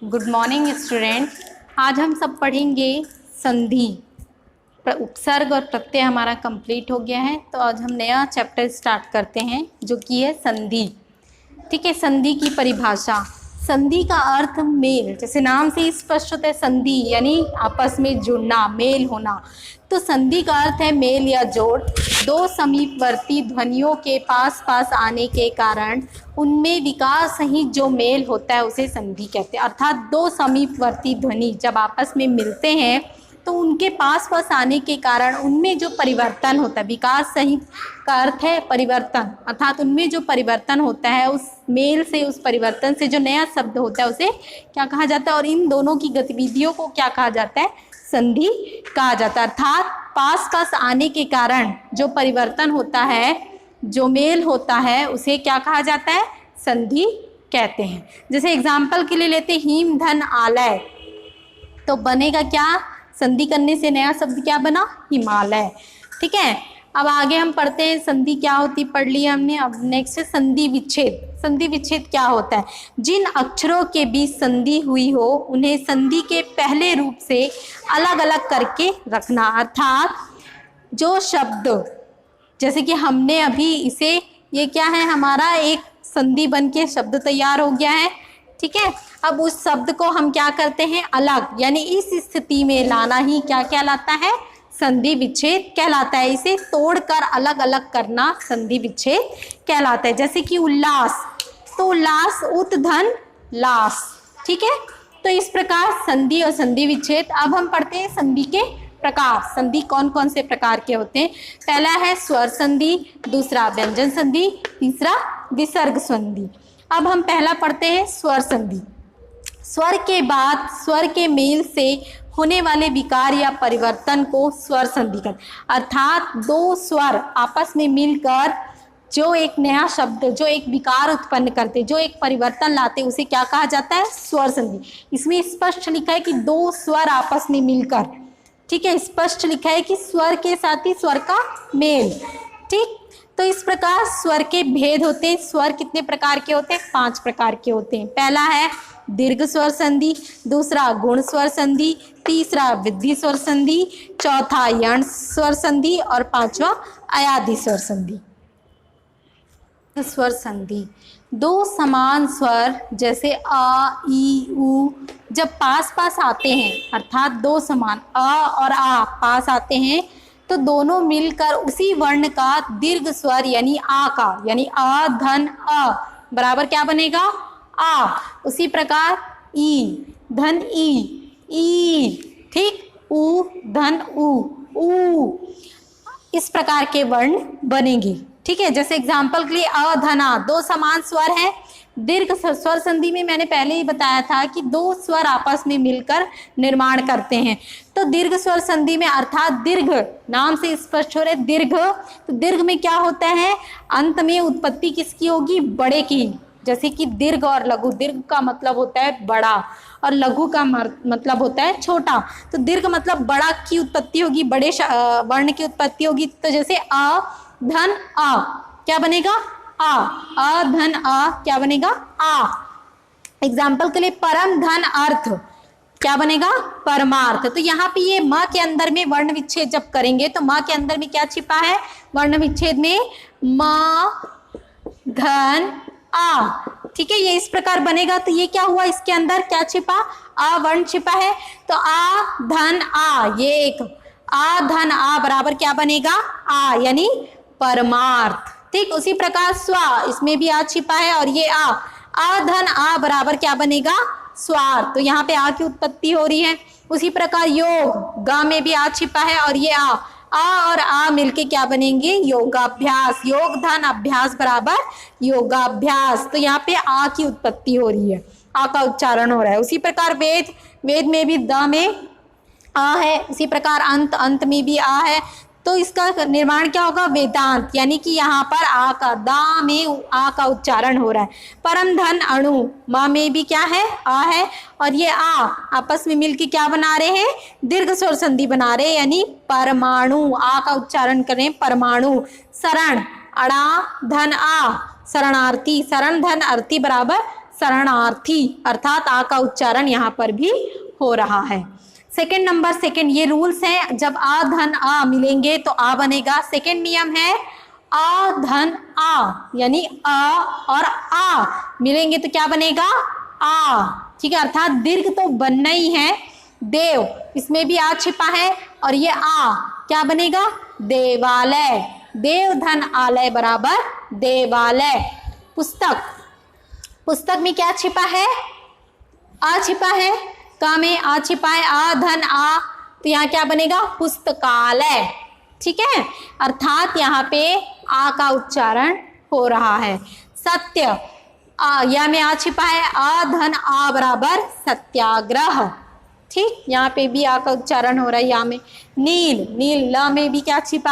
Good morning student. आज हम सब पढ़ेंगे संधि। उपसर्ग और प्रत्यय हमारा कंप्लीट हो गया है, तो आज हम नया चैप्टर स्टार्ट करते हैं जो कि है संधि। ठीक है, संधि की परिभाषा। संधि का अर्थ मेल, जैसे नाम से ही स्पष्ट होता है, संधि यानी आपस में जुड़ना, मेल होना। तो संधि का अर्थ है मेल या जोड़। दो समीपवर्ती ध्वनियों के पास पास आने के कारण उनमें विकार सहित जो मेल होता है उसे संधि कहते हैं। अर्थात दो समीपवर्ती ध्वनि जब आपस में मिलते हैं तो उनके पास पास आने के कारण उनमें जो परिवर्तन होता है, विकार सहित का अर्थ है परिवर्तन, अर्थात उनमें जो परिवर्तन होता है उस मेल से, उस परिवर्तन से जो नया शब्द होता है उसे क्या कहा जाता है, और इन दोनों की गतिविधियों को क्या कहा जाता है, संधि कहा जाता है। अर्थात पास पास आने के कारण जो परिवर्तन होता है, जो मेल होता है, उसे क्या कहा जाता है, संधि कहते हैं। जैसे एग्जाम्पल के लिए लेते हिम धन आलय, तो बनेगा क्या, संधि करने से नया शब्द क्या बना, हिमालय। ठीक है, अब आगे हम पढ़ते हैं संधि क्या होती, पढ़ लिया हमने। अब नेक्स्ट है संधि विच्छेद। संधि विच्छेद क्या होता है, जिन अक्षरों के बीच संधि हुई हो उन्हें संधि के पहले रूप से अलग अलग करके रखना। अर्थात जो शब्द, जैसे कि हमने अभी इसे, ये क्या है, हमारा एक संधि बन के शब्द तैयार हो गया है। ठीक है, अब उस शब्द को हम क्या करते हैं, अलग, यानी इस स्थिति में लाना ही क्या कहलाता है, संधि विच्छेद कहलाता है। इसे तोड़कर अलग अलग करना संधि विच्छेद कहलाता है। जैसे कि उल्लास, तो उल्लास उत धन लास। ठीक है, तो इस प्रकार संधि और संधि विच्छेद। अब हम पढ़ते हैं संधि के प्रकार। संधि कौन कौन से प्रकार के होते हैं। पहला है स्वर संधि, दूसरा व्यंजन संधि, तीसरा विसर्ग संधि। अब हम पहला पढ़ते हैं स्वर संधि। स्वर के बाद स्वर के मेल से होने वाले विकार या परिवर्तन को स्वर संधि कहते हैं। अर्थात दो स्वर आपस में मिलकर जो एक नया शब्द, जो एक विकार उत्पन्न करते, जो एक परिवर्तन लाते, उसे क्या कहा जाता है, स्वर संधि। इसमें स्पष्ट लिखा है कि दो स्वर आपस में मिलकर, ठीक है, स्पष्ट लिखा है कि स्वर के साथ ही स्वर का मेल। ठीक, तो इस प्रकार स्वर के भेद होते हैं। स्वर कितने प्रकार के होते हैं, 5 प्रकार के होते हैं। पहला है दीर्घ स्वर संधि, दूसरा गुण स्वर संधि, तीसरा वृद्धि स्वर संधि, चौथा यण स्वर संधि और पांचवा अयादि स्वर संधि। स्वर संधि, दो समान स्वर जैसे अ, ई, उ जब पास पास आते हैं, अर्थात दो समान अ और आ पास आते हैं, तो दोनों मिलकर उसी वर्ण का दीर्घ स्वर यानी आ का, यानी अ धन अ बराबर क्या बनेगा, आ। उसी प्रकार ई धन ई, ठीक, उ धन उ, इस प्रकार के वर्ण बनेंगे। ठीक है, जैसे एग्जाम्पल के लिए अ धन आ, दो समान स्वर हैं। दीर्घ स्वर संधि में मैंने पहले ही बताया था कि दो स्वर आपस में मिलकर निर्माण करते हैं। तो दीर्घ स्वर संधि में, अर्थात दीर्घ, नाम से स्पष्ट हो रहे दीर्घ, तो दीर्घ में क्या होता है, अंत में उत्पत्ति किसकी होगी, बड़े की। जैसे कि दीर्घ और लघु, दीर्घ का मतलब होता है बड़ा और लघु का मतलब होता है छोटा। तो दीर्घ मतलब बड़ा की उत्पत्ति होगी, बड़े वर्ण की उत्पत्ति होगी। तो जैसे अ धन आ क्या बनेगा, आ, अ धन आ क्या बनेगा, आ। एग्जाम्पल के लिए परम धन अर्थ क्या बनेगा, परमार्थ। तो यहाँ पे ये म के अंदर में वर्ण विच्छेद जब करेंगे तो म के अंदर में क्या छिपा है, वर्ण विच्छेद में म धन आ। ठीक है, ये इस प्रकार बनेगा। तो ये क्या हुआ, इसके अंदर क्या छिपा, आ वर्ण छिपा है। तो आ धन आ, ये एक आ धन आ बराबर क्या बनेगा, आ, यानी परमार्थ। ठीक, उसी प्रकार स्वा, इसमें भी आ छिपा है और ये आ धन आ बराबर क्या बनेगा, स्वार्थ। तो यहाँ पे आ की उत्पत्ति हो रही है। उसी प्रकार योग, गा में भी आ छिपा है और ये आ और आ मिलके क्या बनेंगे, योगाभ्यास। योग धन अभ्यास बराबर योगाभ्यास। तो यहाँ पे आ की उत्पत्ति हो रही है, आ का उच्चारण हो रहा है। उसी प्रकार वेद, वेद में भी द में आ है। उसी प्रकार अंत, अंत में भी आ है। तो इसका निर्माण क्या होगा, वेदांत, यानी कि यहाँ पर आ का, दा में आ का उच्चारण हो रहा है। परम धन अणु, माँ में भी क्या है, आ है और ये आ आपस में मिलके क्या बना रहे हैं, दीर्घ स्वर संधि बना रहे हैं, यानी परमाणु, आ का उच्चारण करें परमाणु। शरण, अड़ा धन आ, शरणार्थी, शरण धन अर्थी बराबर शरणार्थी, अर्थात आ का उच्चारण यहाँ पर भी हो रहा है। सेकंड नंबर, सेकंड ये रूल्स हैं, जब आ धन आ मिलेंगे तो आ बनेगा। सेकंड नियम है आ धन आ, यानी आ और आ मिलेंगे तो क्या बनेगा? आ, ठीक है, अर्थात दीर्घ तो बनना ही है। देव, इसमें भी आ छिपा है और ये आ क्या बनेगा? देवालय। देव धन आलय बराबर देवालय। पुस्तक, पुस्तक में क्या छिपा है? आ छिपा है। का में आ छिपा है, आ धन आ, तो यहाँ क्या बनेगा? पुस्तकालय। ठीक है, अर्थात यहाँ पे आ का उच्चारण हो रहा है। सत्य, आ या में आ छिपा है, आ धन आ बराबर सत्याग्रह। ठीक, यहाँ पे भी आ का उच्चारण हो रहा है। यहाँ में नील, नील ल में भी क्या छिपा?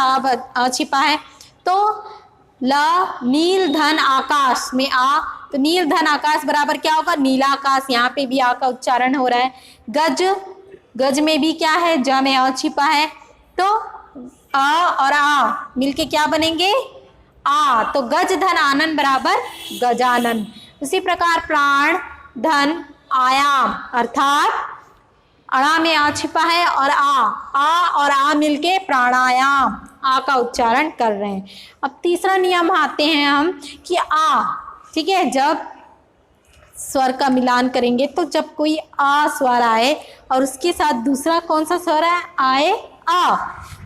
आ छिपा है, तो ल नील धन आकाश में आ, तो नील धन आकाश बराबर क्या होगा? नीलाकाश। यहाँ पे भी आ का उच्चारण हो रहा है। गज, गज में भी क्या है? ज में आ छिपा है, तो आ और आ मिलके क्या बनेंगे? आ, तो गज धन आनंद बराबर गजानन। उसी प्रकार प्राण धन आयाम, अर्थात अड़ा में आ छिपा है और आ मिलके प्राणायाम, आ का उच्चारण कर रहे हैं। अब तीसरा नियम आते हैं हम कि आ, ठीक है, जब स्वर का मिलान करेंगे तो जब कोई आ स्वर आए और उसके साथ दूसरा कौन सा स्वर आए? आ,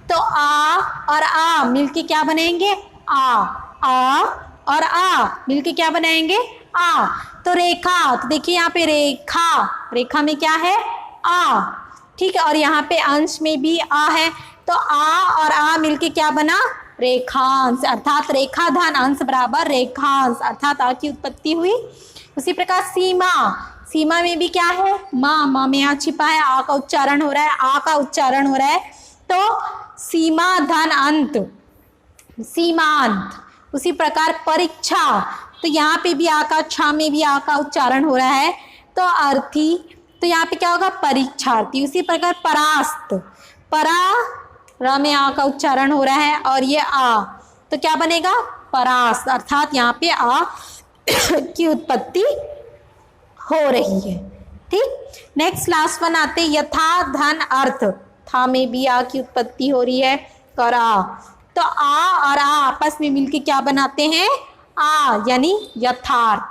तो आ और आ मिलके क्या बनेंगे? आ और आ मिलके क्या बनाएंगे? आ। तो रेखा, तो देखिए यहाँ पे रेखा, रेखा में क्या है? आ। ठीक है, और यहाँ पे अंश में भी आ है, तो आ और आ मिलके क्या बना? रेखांश, अर्थात रेखा धन अंश बराबर रेखांश, अर्थात आ की उत्पत्ति हुई। उसी प्रकार सीमा, सीमा में भी क्या है? माँ में आ छिपा है, आ का उच्चारण हो रहा है, आ का उच्चारण हो रहा है, तो सीमा धन अंत, सीमांत। उसी प्रकार परीक्षा, तो यहाँ पे भी आ का, छा में भी आ का उच्चारण हो रहा है, तो अर्थी, तो यहाँ पे क्या होगा? परीक्षार्थी। उसी प्रकार परास्त, परा र में आ का उच्चारण हो रहा है और ये आ, तो क्या बनेगा? परास्त, अर्थात यहाँ पे आ की उत्पत्ति हो रही है। ठीक, नेक्स्ट लास्ट वन आते यथा धन अर्थ, था में भी आ की उत्पत्ति हो रही है और आ, तो आ और आ आपस में मिलके क्या बनाते हैं? आ, यानी यथार्थ।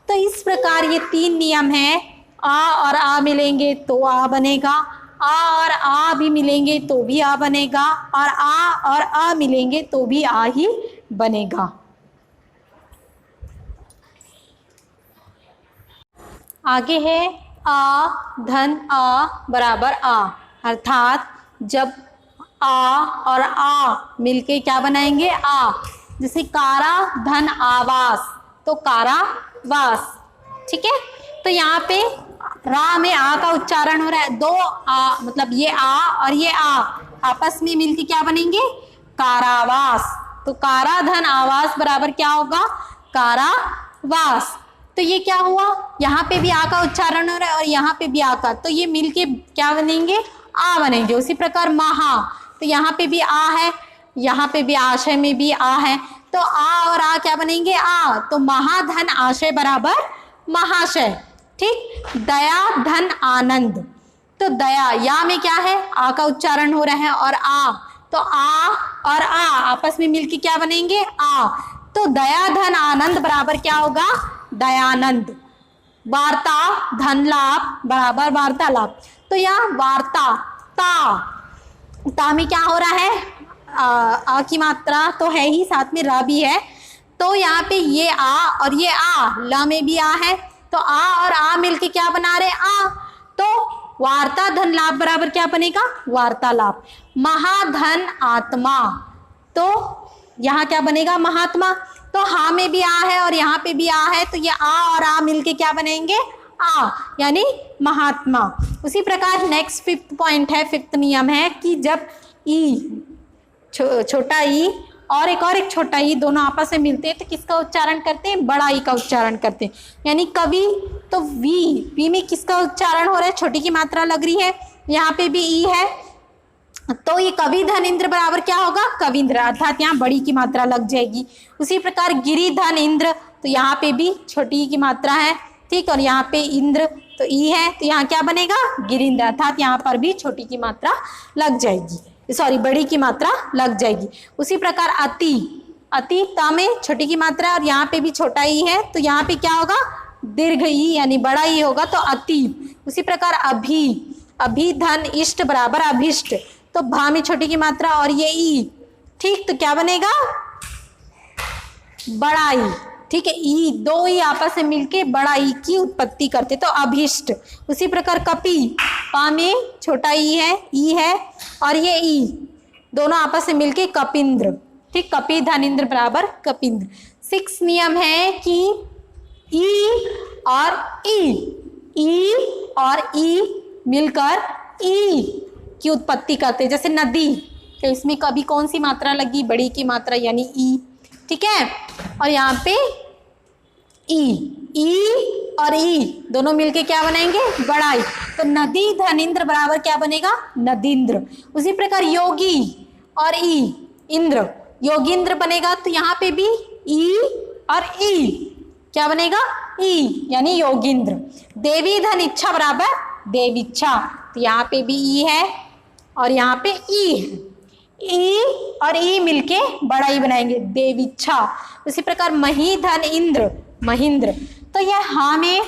तो इस प्रकार ये तीन नियम हैं, आ और आ मिलेंगे तो आ बनेगा, आ और आ भी मिलेंगे तो भी आ बनेगा, और आ मिलेंगे तो भी आ ही बनेगा। आगे है आ धन आ बराबर आ, अर्थात जब आ और आ मिलके क्या बनाएंगे? आ। जैसे कारा धन आवास, तो कारावास। ठीक है, तो यहाँ पे रा में आ का उच्चारण हो रहा है, दो आ, मतलब ये आ और ये आ आपस में मिलके क्या बनेंगे? कारावास। तो कारा धन आवास बराबर क्या होगा? कारावास। तो ये क्या हुआ? यहाँ पे भी आ का उच्चारण हो रहा है और यहाँ पे भी आ का, तो ये मिलके क्या बनेंगे? आ बनेंगे। उसी प्रकार महा, तो यहाँ पे भी आ है, यहाँ पे भी आशय में भी आ है, तो आ और आ क्या बनेंगे? आ। तो महाधन आशय बराबर महाशय। ठीक, दया धन आनंद, तो दया या में क्या है? आ का उच्चारण हो रहा है और आ, तो आ और आ आपस में मिलके क्या बनेंगे? आ। तो दया धन आनंद बराबर क्या होगा? दयानंद। वार्ता धन लाभ बराबर वार्तालाप, तो यहाँ वार्ता, ता में क्या हो रहा है? आ की मात्रा तो है ही, साथ में रा भी है, तो यहाँ पे ये आ और ये आ, ला में भी आ है, तो आ और आ मिलके क्या बना रहे? आ। तो वार्ता धन लाभ बराबर क्या बनेगा? वार्तालाप। महाधन आत्मा, तो यहाँ क्या बनेगा? महात्मा। तो हा में भी आ है और यहाँ पे भी आ है, तो ये आ और आ मिलके क्या बनेंगे? आ, यानी महात्मा। उसी प्रकार नेक्स्ट फिफ्थ पॉइंट है, फिफ्थ नियम है कि जब ई, छोटा ई और एक छोटा ई दोनों आपस में मिलते हैं तो किसका उच्चारण करते हैं? बड़ा ई का उच्चारण करते हैं। यानी कवि, तो वी में किसका उच्चारण हो रहा है? छोटी की मात्रा लग रही है, यहाँ पे भी ई है, तो ये कवि धन इंद्र बराबर क्या होगा? कविंद्र, अर्थात यहाँ बड़ी की मात्रा लग जाएगी। उसी प्रकार गिरि धन इंद्र, तो यहाँ पे भी छोटी की मात्रा है, ठीक। और यहाँ पे इंद्र तो ई है, तो यहाँ क्या बनेगा गिरिंद्र, अर्थात यहाँ पर भी छोटी की मात्रा लग जाएगी, सॉरी बड़ी की मात्रा लग जाएगी। उसी प्रकार अति, अति ता में छोटी की मात्रा और यहाँ पे भी छोटा ई है, तो यहाँ पे क्या होगा दीर्घ ई यानी बड़ा ई होगा, तो अति। उसी प्रकार अभी, अभी धन इष्ट बराबर अभिष्ट, तो भा में छोटी की मात्रा और ये ई, ठीक, तो क्या बनेगा बड़ा ई, ठीक है। ई, दो ई आपस में मिलके बड़ा ई की उत्पत्ति करते, तो अभिष्ट। उसी प्रकार कपि, पा में छोटा ई है और ये ई, दोनों आपस में मिलके कपिंद्र, ठीक, कपि धनिंद्र बराबर कपिंद्र। 6 नियम है कि ई और ई मिलकर ई की उत्पत्ति करते, जैसे नदी, तो इसमें कभी कौन सी मात्रा लगी बड़ी की मात्रा यानी ई, ठीक है। और यहाँ पे ई और ई दोनों मिलके क्या बनाएंगे बड़ा ई, तो नदी धनिंद्र बराबर क्या बनेगा नदींद्र। उसी प्रकार योगी और ई इंद्र योगींद्र बनेगा, तो यहाँ पे भी ई और ई क्या बनेगा ई यानी योगींद्र। देवी धन इच्छा बराबर देवीच्छा, तो यहाँ पे भी ई है और यहाँ पे ई है, ई और ई मिलके बड़ा ई बनाएंगे देवीच्छा। उसी प्रकार मही धन इंद्र महेंद्र, तो यह हाँ में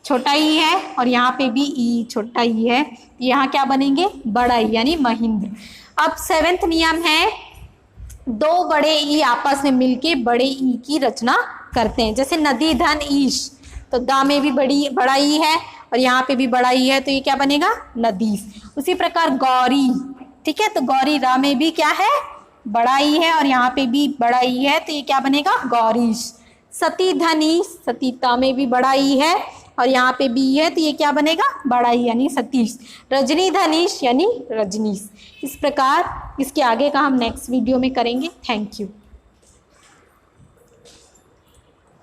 छोटा ई है और यहाँ पे भी ई छोटा ई है, यहाँ क्या बनेंगे बड़ा ई यानी महेंद्र। अब 7वां नियम है, दो बड़े ई आपस में मिलके बड़े ई की रचना करते हैं, जैसे नदी धन ईश, तो दा में भी बड़ा ई है और यहाँ पे भी बड़ा ई है, तो ये क्या बनेगा नदीस। उसी प्रकार गौरी, ठीक है, तो गौरी रा में भी क्या है बड़ा ई है और यहाँ पे भी बड़ा ई है, तो ये क्या बनेगा गौरीश। सती धनी, सतीता में भी बड़ा ई है और यहाँ पे भी है, तो ये क्या बनेगा बड़ा ई यानी सतीश। रजनी धनीश यानी रजनीश। इस प्रकार इसके आगे का हम नेक्स्ट वीडियो में करेंगे। Thank you.